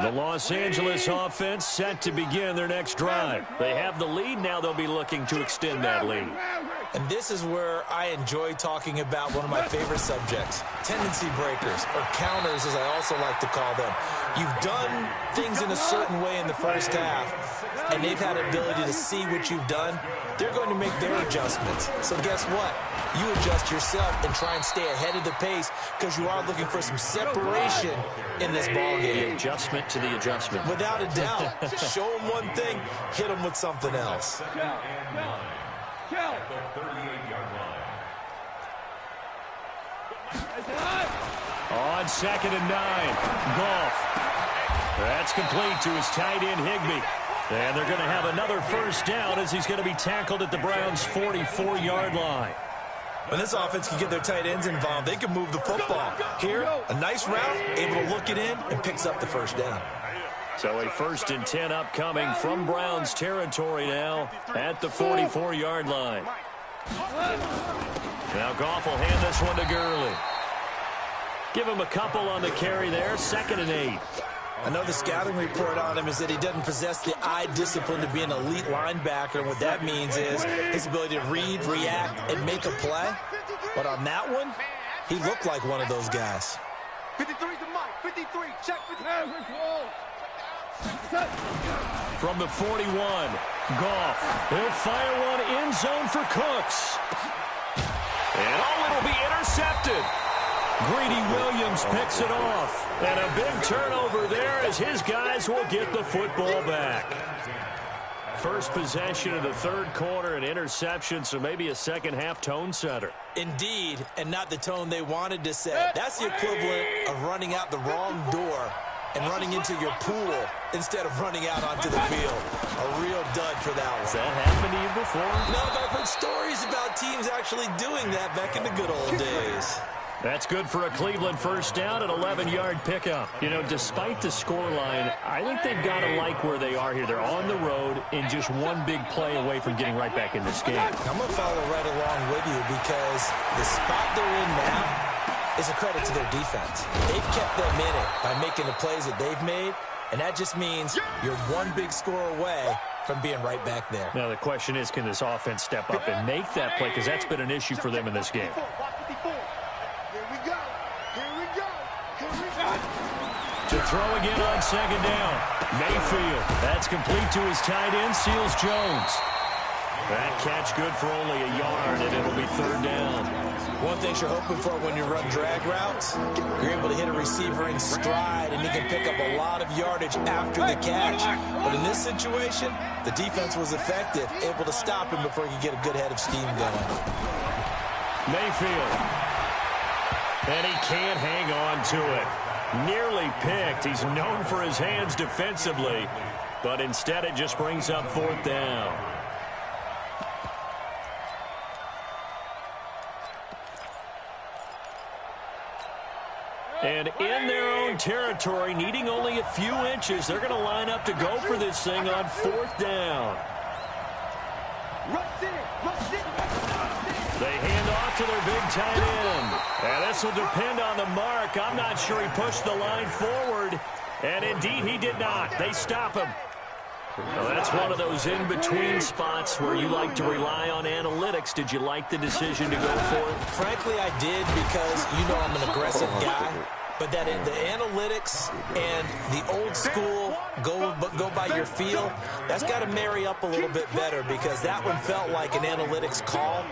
D: The Los Angeles offense set to begin their next drive. They have the lead now. They'll be looking to extend that lead.
E: And this is where I enjoy talking about one of my favorite subjects, tendency breakers, or counters as I also like to call them. You've done things in a certain way in the first half, and they've had an ability to see what you've done. They're going to make their adjustments. So guess what? You adjust yourself and try and stay ahead of the pace because you are looking for some separation in this ball game.
D: The adjustment to the adjustment.
E: Without a doubt. Show them one thing, hit them with something else.
D: On 2nd and 9, Goff. That's complete to his tight end, Higbee. And they're going to have another first down as he's going to be tackled at the Browns' 44-yard line.
E: When this offense can get their tight ends involved, they can move the football. Here, a nice route, able to look it in, and picks up the first down.
D: So a 1st and 10 upcoming from Browns territory now at the 44-yard line. Now Goff will hand this one to Gurley. Give him a couple on the carry there, 2nd and 8.
E: I know the scouting report on him is that he doesn't possess the eye discipline to be an elite linebacker. And what that means is his ability to read, react, and make a play. But on that one, he looked like one of those guys.
F: 53's the mic. 53. Check 53.
D: From the 41, Goff. He'll fire one end zone for Cooks. And it'll be intercepted. Greedy Williams picks it off. And a big turnover there as his guys will get the football back. First possession of the 3rd quarter, an interception, so maybe a second-half tone setter.
E: Indeed, and not the tone they wanted to set. That's the equivalent of running out the wrong door and running into your pool instead of running out onto the field. A real dud for that one.
D: Has that happened to you before?
E: No, but I've heard stories about teams actually doing that back in the good old days.
D: That's good for a Cleveland first down, an 11-yard pickup. You know, despite the scoreline, I think they've got to like where they are here. They're on the road and just one big play away from getting right back in this game.
E: I'm going to follow right along with you because the spot they're in now is a credit to their defense. They've kept them in it by making the plays that they've made, and that just means you're one big score away from being right back there.
D: Now, the question is, can this offense step up and make that play? Because that's been an issue for them in this game. To throw again on 2nd down. Mayfield. That's complete to his tight end, Seals Jones. That catch good for only a yard, and it'll be 3rd down.
E: One thing you're hoping for when you run drag routes, you're able to hit a receiver in stride, and he can pick up a lot of yardage after the catch. But in this situation, the defense was effective, able to stop him before he could get a good head of steam going.
D: Mayfield. And he can't hang on to it. Nearly picked. He's known for his hands defensively, but instead it just brings up 4th down. And in their own territory, needing only a few inches, they're going to line up to go for this thing on 4th down. They hand off to their big tight end. And this will depend on the mark. I'm not sure he pushed the line forward. And indeed, he did not. They stop him. Well, that's one of those in-between spots where you like to rely on analytics. Did you like the decision to go for it?
E: Frankly, I did because, you know, I'm an aggressive guy. But that the analytics and the old school go by your feel, that's got to marry up a little bit better because that one felt like an analytics call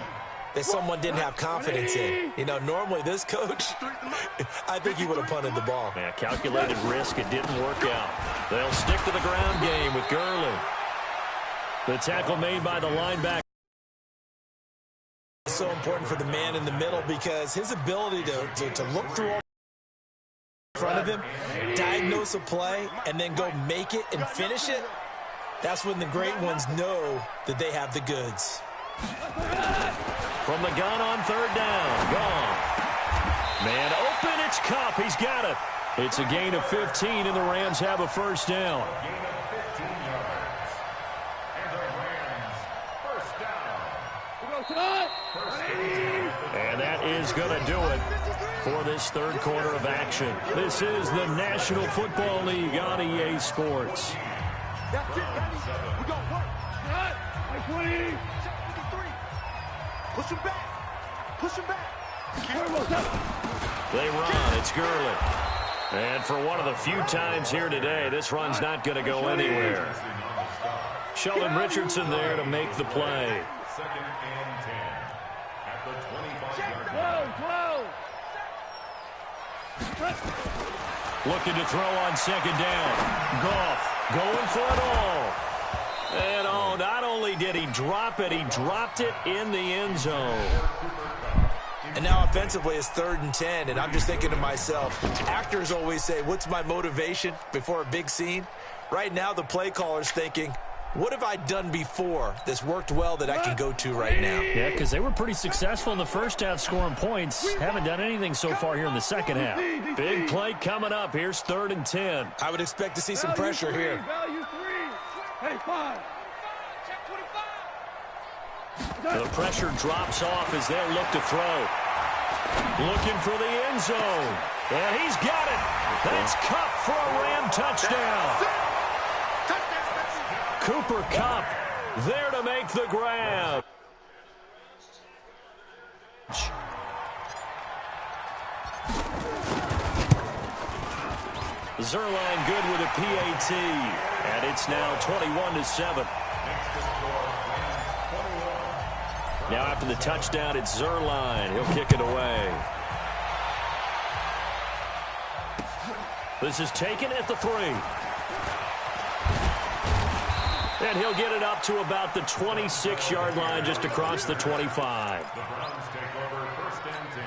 E: that someone didn't have confidence in. You know, normally this coach, I think he would have punted the ball.
D: Yeah, calculated risk. It didn't work out. They'll stick to the ground game with Gurley. The tackle made by the linebacker.
E: It's so important for the man in the middle because his ability to look through all in front of him, diagnose a play, and then go make it and finish it, that's when the great ones know that they have the goods.
D: From the gun on 3rd down. Goff. Man open, it's Kupp. He's got it. It's a gain of 15, and the Rams have a first down. And that is going to do it for this 3rd quarter of action. This is the National Football League on EA Sports.
F: That's it, baby. We're going to work. Push him back. Push him back.
D: They run. It's Gurley. And for one of the few times here today, this run's not going to go anywhere. Sheldon Richardson there to make the play.
G: Second and 10 at the 25-yard line.
D: Looking to throw on second down. Goff going for it all. And oh, not only did he drop it, he dropped it in the end zone.
E: And now offensively it's 3rd and 10, and I'm just thinking to myself, actors always say, what's my motivation before a big scene? Right now the play caller's thinking, what have I done before that's worked well that I can go to right now?
D: Yeah, because they were pretty successful in the first half scoring points. Haven't done anything so far here in the second half. Big play coming up. Here's 3rd and 10.
E: I would expect to see some pressure here.
H: Value 3. Hey, 5.
D: The pressure drops off as they'll look to throw. Looking for the end zone. And he's got it. That's Kupp for a Ram touchdown. Cooper Kupp there to make the grab. Zerline good with a PAT. And it's now 21-7. Now after the touchdown, it's Zerline. He'll kick it away. This is taken at the 3. And he'll get it up to about the 26-yard line, just across the 25.
G: The Browns take over 1st and 10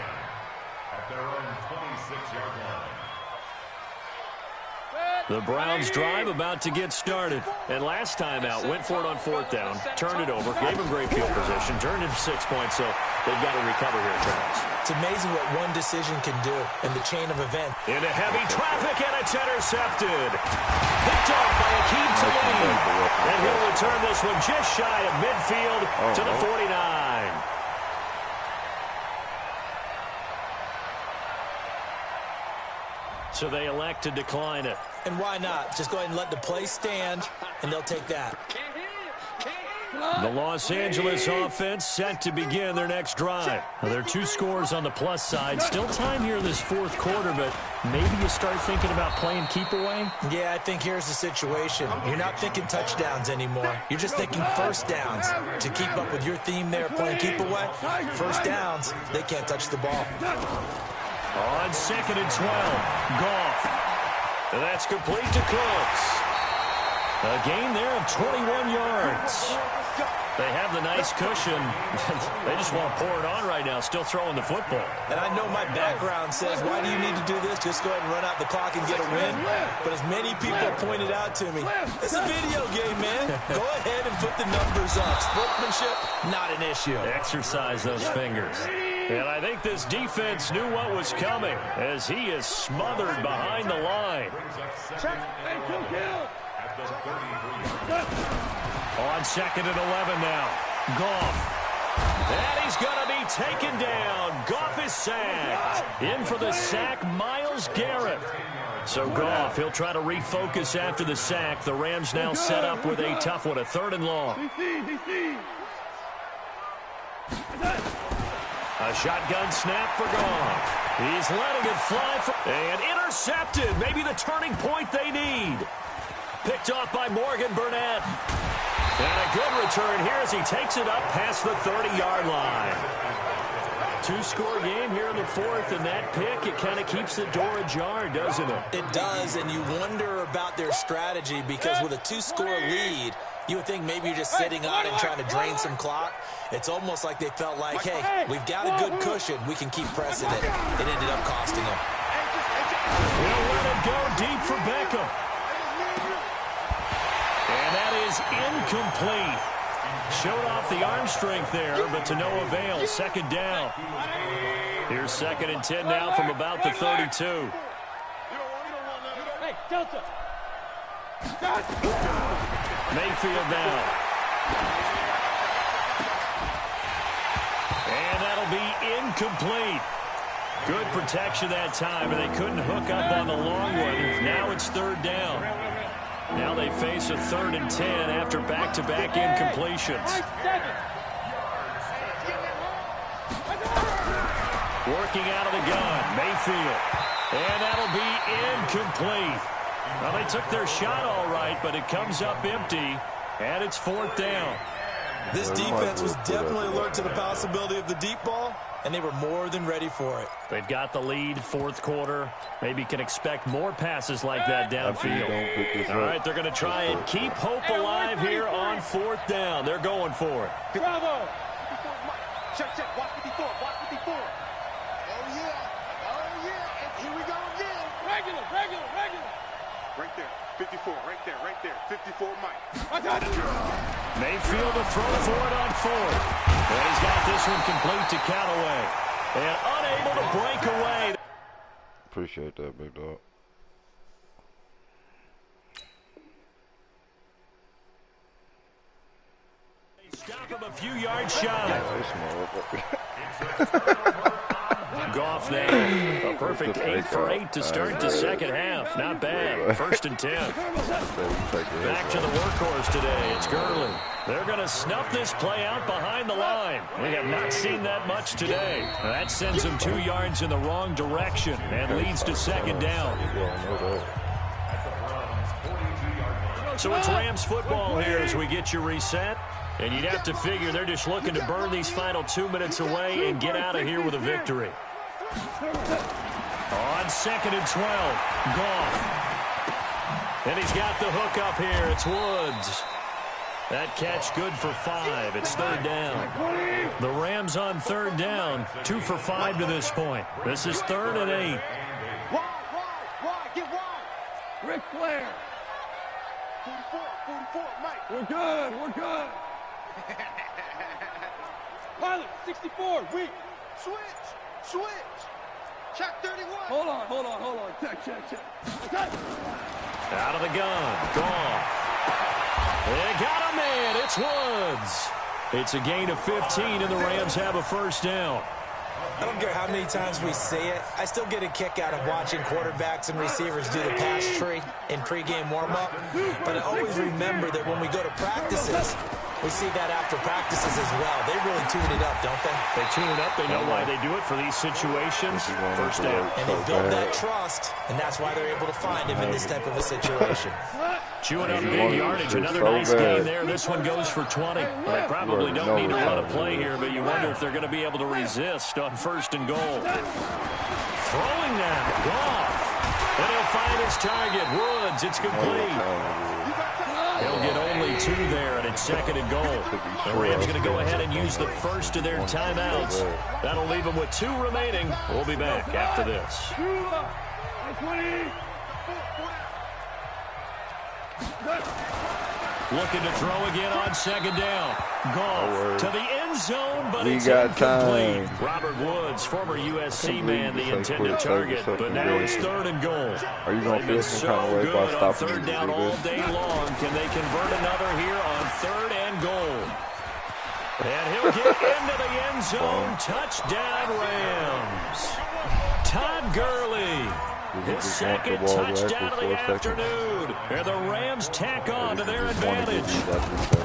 G: at their own 26-yard line.
D: The Browns drive about to get started. And last time out, went for it on 4th down, turned it over, gave him great field position, turned it to 6 points, so they've got to recover here, Travis.
E: It's amazing what one decision can do in the chain of events.
D: Into heavy traffic, and it's intercepted. Picked off by Akeem Talib. And he'll return this one just shy of midfield to the 49. So they elect to decline it.
E: And why not? Just go ahead and let the play stand, and they'll take that.
D: The Los Angeles offense set to begin their next drive. Now, there are 2 scores on the plus side. Still time here in this 4th quarter, but maybe you start thinking about playing keep away?
E: Yeah, I think here's the situation. You're not thinking touchdowns anymore. You're just thinking first downs. To keep up with your theme there, playing keep away, first downs, they can't touch the ball.
D: On 2nd and 12, Goff. And that's complete to Cooks. A gain there of 21 yards. They have the nice cushion. They just want to pour it on right now, still throwing the football.
E: And I know my background says, why do you need to do this? Just go ahead and run out the clock and get a win. But as many people pointed out to me, it's a video game, man. Go ahead and put the numbers up. Sportsmanship, not an issue.
D: Exercise those fingers. And I think this defense knew what was coming as he is smothered behind the line. On 2nd and 11 now. Goff. And he's going to be taken down. Goff is sacked. In for the sack, Myles Garrett. So Goff, he'll try to refocus after the sack. The Rams now set up with a tough one, a 3rd and long. A shotgun snap for Goff. He's letting it fly and intercepted. Maybe the turning point they need. Picked off by Morgan Burnett. And a good return here as he takes it up past the 30-yard line. 2-score game here in the 4th, and that pick, it kind of keeps the door ajar, doesn't it?
E: It does, and you wonder about their strategy because with a 2-score lead, you would think maybe you're just sitting on it and trying to drain some clock. It's almost like they felt like, hey, we've got a good cushion. We can keep pressing it. It ended up costing them.
D: He'll let it go deep for Beckham. And that is incomplete. Showed off the arm strength there, but to no avail. 2nd down. Here's 2nd and 10 now from about the 32.
H: Hey, Delta.
D: Mayfield now. And that'll be incomplete. Good protection that time, and they couldn't hook up on the long one. Now it's 3rd down. Now they face a 3rd and 10 after back-to-back incompletions. Working out of the gun, Mayfield. And that'll be incomplete. Well, they took their shot all right, but it comes up empty, and it's 4th down.
E: This defense was definitely alert to the possibility of the deep ball, and they were more than ready for it.
D: They've got the lead, 4th quarter. Maybe can expect more passes like that downfield. All right, they're going to try and keep hope alive here on 4th down. They're going for it.
H: Bravo.
F: Check, watch 54, watch 54. Oh, yeah, and here we go again.
H: Regular.
F: Right there, 54, right there, 54 Mike.
D: Mayfield to throw for it on 4th. And he's got this one complete to Callaway. And unable to break away.
B: Appreciate that, big dog.
D: Stop him a few yards shy. Goff now. A perfect 8 for 8 to start the second half. Not bad. 1st and 10. Back to the workhorse today. It's Gurley. They're going to snuff this play out behind the line. We have not seen that much today. That sends them 2 yards in the wrong direction and leads to 2nd down. So it's Rams football here as we get you reset. And you'd have to figure they're just looking to burn these final 2 minutes away and get out of here with a victory. On 2nd and 12, Goff. And he's got the hook up here. It's Woods. That catch good for 5. It's 3rd down. The Rams on 3rd down. 2 for 5 to this point. This is 3rd and 8.
F: Wide, get wide.
H: Ric Flair.
F: 44, Mike.
H: We're good. Pilot, 64, weak.
F: Switch. Check 31.
H: Hold on. Check.
D: Out of the gun. Goff. They got a man. It's Woods. It's a gain of 15, and the Rams have a 1st down.
E: I don't care how many times we say it, I still get a kick out of watching quarterbacks and receivers do the pass tree in pregame warm-up. But I always remember that when we go to practices, we see that after practices as well. They really tune it up, don't they?
D: They tune it up. They know why they do it for these situations. 1st down.
E: And they build that trust, and that's why they're able to find him in this type of a situation.
D: Chewing up big yardage. Another nice gain there. This one goes for 20. Well, they probably don't need to run a play here, but you wonder if they're going to be able to resist on 1st and goal. Throwing now. Goff. And he'll find his target. Woods. It's complete. He'll get only 2 there, and it's 2nd and goal. The Rams going to go ahead and use the first of their timeouts. That'll leave them with 2 remaining. We'll be back after this. Looking to throw again on 2nd down. Goff to the end zone, but it's incomplete. Robert Woods, former USC man, the intended target, but now it's 3rd and goal.
B: Are you going to feel some kind of way about stopping
D: 3rd down all day long? Can they convert another here on 3rd and goal? And he'll get into the end zone. Touchdown, Rams. Todd Gurley. His 2nd touchdown of the afternoon. And the Rams tack on to their advantage.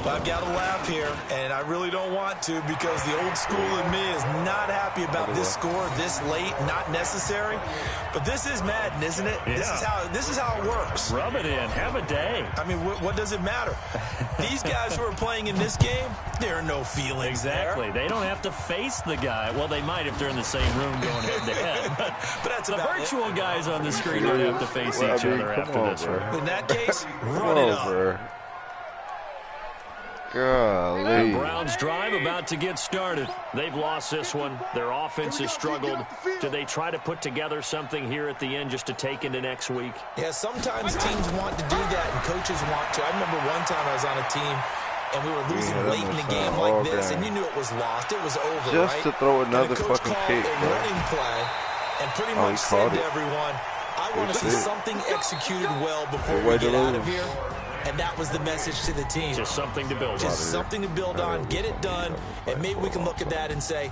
E: I've got to laugh here, and I really don't want to because the old school in me is not happy about this score this late, not necessary. But this is Madden, isn't it? Yeah. This is how it works.
D: Rub it in. Have a day.
E: I mean, what does it matter? These guys who are playing in this game, there are no feelings
D: Exactly.
E: there.
D: They don't have to face the guy. Well, they might if they're in the same room going head-to-head. But
E: that's
D: the virtual guys on the screen don't have to face each other after this.
E: In that case, run it up.
B: Golly.
D: The Browns drive about to get started. They've lost this one. Their offense has struggled. Do they try to put together something here at the end just to take into next week?
E: Yeah, sometimes teams want to do that and coaches want to. I remember one time I was on a team and we were losing late in the game like this, and you knew it was lost. It was over,
B: just
E: right?
B: to throw another fucking kick,
E: bro. Running play and pretty much said to everyone, I want to see something executed well before we get out of here. And that was the message to the team.
D: Just something to build on.
E: Just something to build on, get it done, and maybe we can look at that and say,